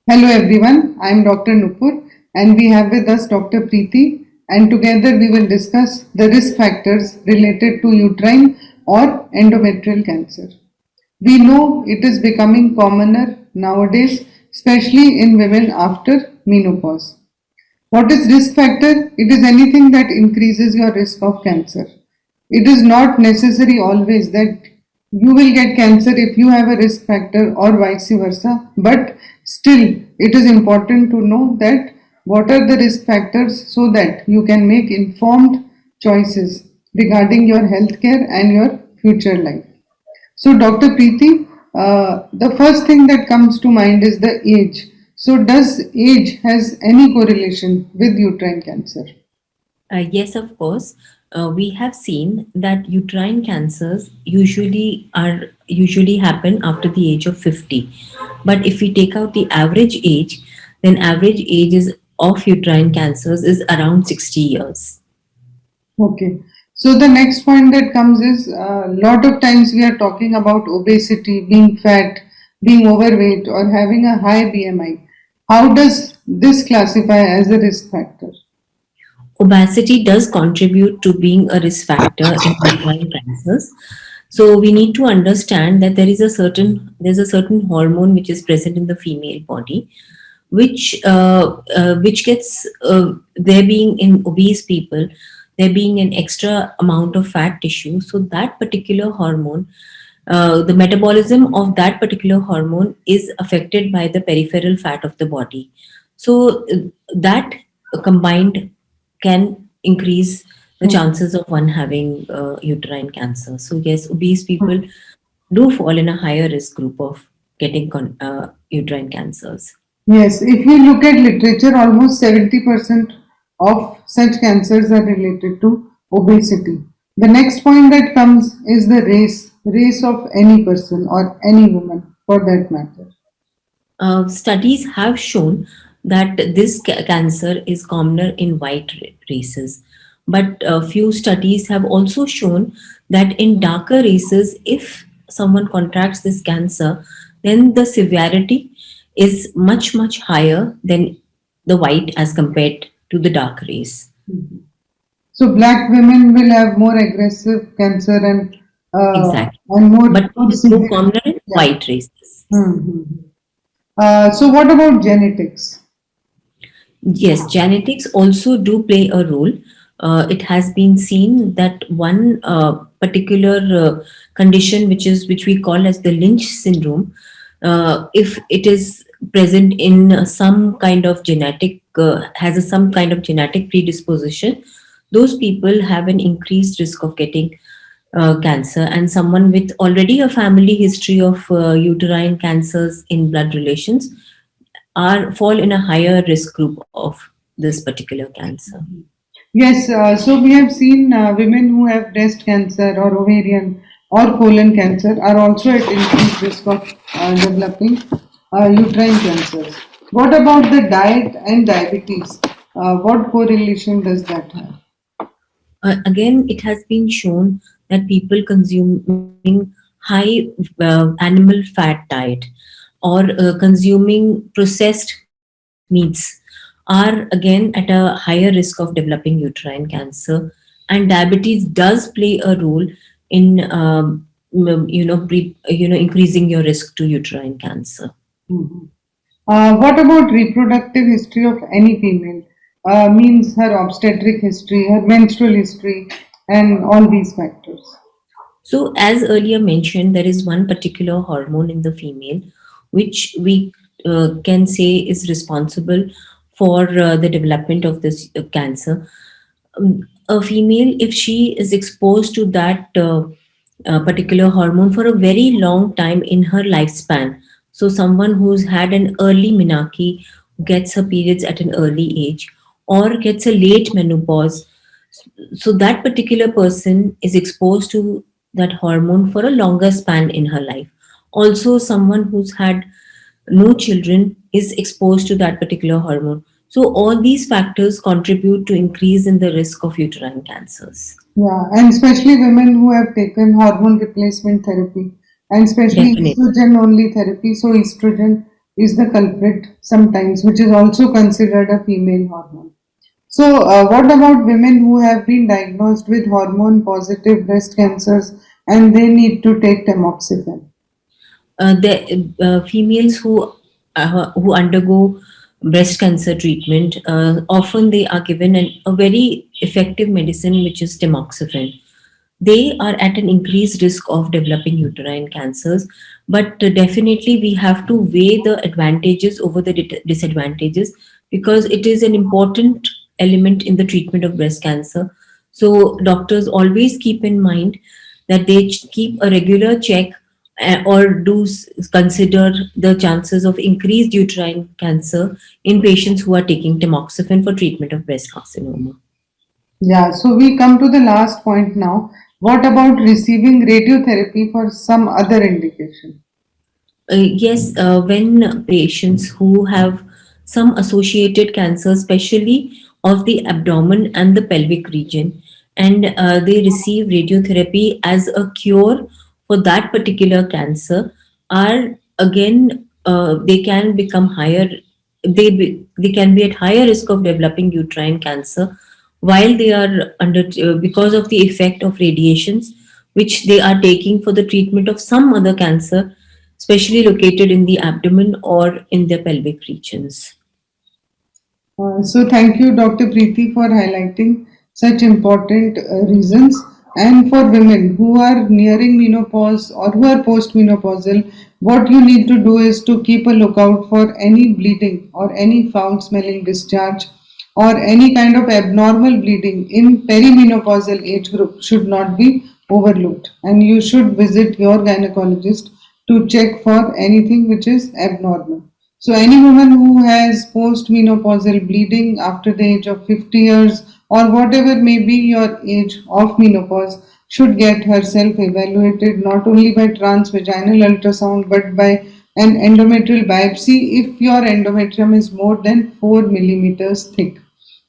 Hello everyone, I am Dr. Nupur and we have with us Dr. Preeti, and together we will discuss the risk factors related to uterine or endometrial cancer. We know it is becoming commoner nowadays, especially in women after menopause. What is risk factor? It is anything that increases your risk of cancer. It is not necessary always that you will get cancer if you have a risk factor or vice versa, but still it is important to know that what are the risk factors so that you can make informed choices regarding your healthcare and your future life. So, Dr. Preeti, the first thing that comes to mind is the age. So, does age has any correlation with uterine cancer? Yes, of course. We have seen that uterine cancers usually happen after the age of 50. But if we take out the average age, then average ages of uterine cancers is around 60 years. Okay. So, the next point that comes is a lot of times we are talking about obesity, being fat, being overweight, or having a high BMI. How does this classify as a risk factor? Obesity does contribute to being a risk factor in uterine cancers. So we need to understand that there's a certain hormone which is present in the female body, which gets there being in obese people, there being an extra amount of fat tissue. So that particular hormone, the metabolism of that particular hormone is affected by the peripheral fat of the body. So that combined can increase the chances of one having uterine cancer. So yes, obese people do fall in a higher risk group of getting uterine cancers. Yes, if we look at literature, almost 70% of such cancers are related to obesity. The next point that comes is the race of any person or any woman for that matter. Studies have shown that this cancer is commoner in white races, but a few studies have also shown that in darker races, if someone contracts this cancer, then the severity is much higher than the white as compared to the dark race. So black women will have more aggressive cancer Exactly, and but more it is more severe. commoner in Yeah. white races. Hmm. So what about genetics? Yes, genetics also do play a role. It has been seen that one particular condition, which we call as the Lynch syndrome, if it is present in some kind of some kind of genetic predisposition, those people have an increased risk of getting cancer. And someone with already a family history of uterine cancers in blood relations are fall in a higher risk group of this particular cancer. Yes, so we have seen women who have breast cancer or ovarian or colon cancer are also at increased risk of developing uterine cancers. What about the diet and diabetes? What correlation does that have? Again, it has been shown that people consuming high animal fat diet or consuming processed meats are again at a higher risk of developing uterine cancer. And diabetes does play a role in increasing your risk to uterine cancer. Mhm. What about reproductive history of any female? Means her obstetric history, her menstrual history, and all these factors. So, as earlier mentioned, there is one particular hormone in the female which we can say is responsible for the development of this cancer. A female, if she is exposed to that particular hormone for a very long time in her lifespan, so someone who's had an early menarche, gets her periods at an early age, or gets a late menopause, so that particular person is exposed to that hormone for a longer span in her life. Also, someone who's had no children is exposed to that particular hormone. So all these factors contribute to increase in the risk of uterine cancers. Yeah, and especially women who have taken hormone replacement therapy and especially Definitely. estrogen only therapy. So estrogen is the culprit sometimes, which is also considered a female hormone. So, what about women who have been diagnosed with hormone positive breast cancers and they need to take tamoxifen? The females who undergo breast cancer treatment, often they are given a very effective medicine, which is tamoxifen. They are at an increased risk of developing uterine cancers, but definitely we have to weigh the advantages over the disadvantages, because it is an important element in the treatment of breast cancer. So doctors always keep in mind that they keep a regular check, or consider the chances of increased uterine cancer in patients who are taking tamoxifen for treatment of breast carcinoma. Yeah, so we come to the last point now. What about receiving radiotherapy for some other indication? Yes, when patients who have some associated cancer, especially of the abdomen and the pelvic region, and they receive radiotherapy as a cure for that particular cancer, are again they can become higher. They can be at higher risk of developing uterine cancer while they are under because of the effect of radiations which they are taking for the treatment of some other cancer, especially located in the abdomen or in the pelvic regions. So thank you, Dr. Preeti, for highlighting such important reasons. And for women who are nearing menopause or who are postmenopausal, what you need to do is to keep a lookout for any bleeding or any foul-smelling discharge or any kind of abnormal bleeding in perimenopausal age group should not be overlooked. And you should visit your gynecologist to check for anything which is abnormal. So, any woman who has postmenopausal bleeding after the age of 50 years or whatever may be your age of menopause should get herself evaluated not only by transvaginal ultrasound but by an endometrial biopsy if your endometrium is more than 4 millimeters thick.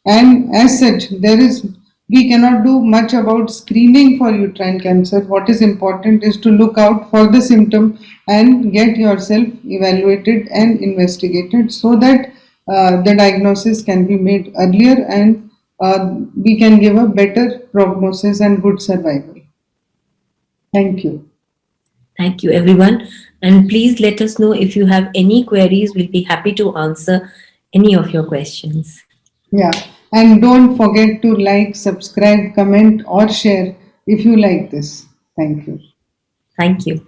And as such, we cannot do much about screening for uterine cancer. What is important is to look out for the symptom and get yourself evaluated and investigated so that the diagnosis can be made earlier and we can give a better prognosis and good survival. Thank you. Thank you, everyone. And please let us know if you have any queries. We'll be happy to answer any of your questions. Yeah, and don't forget to like, subscribe, comment, or share if you like this. Thank you. Thank you.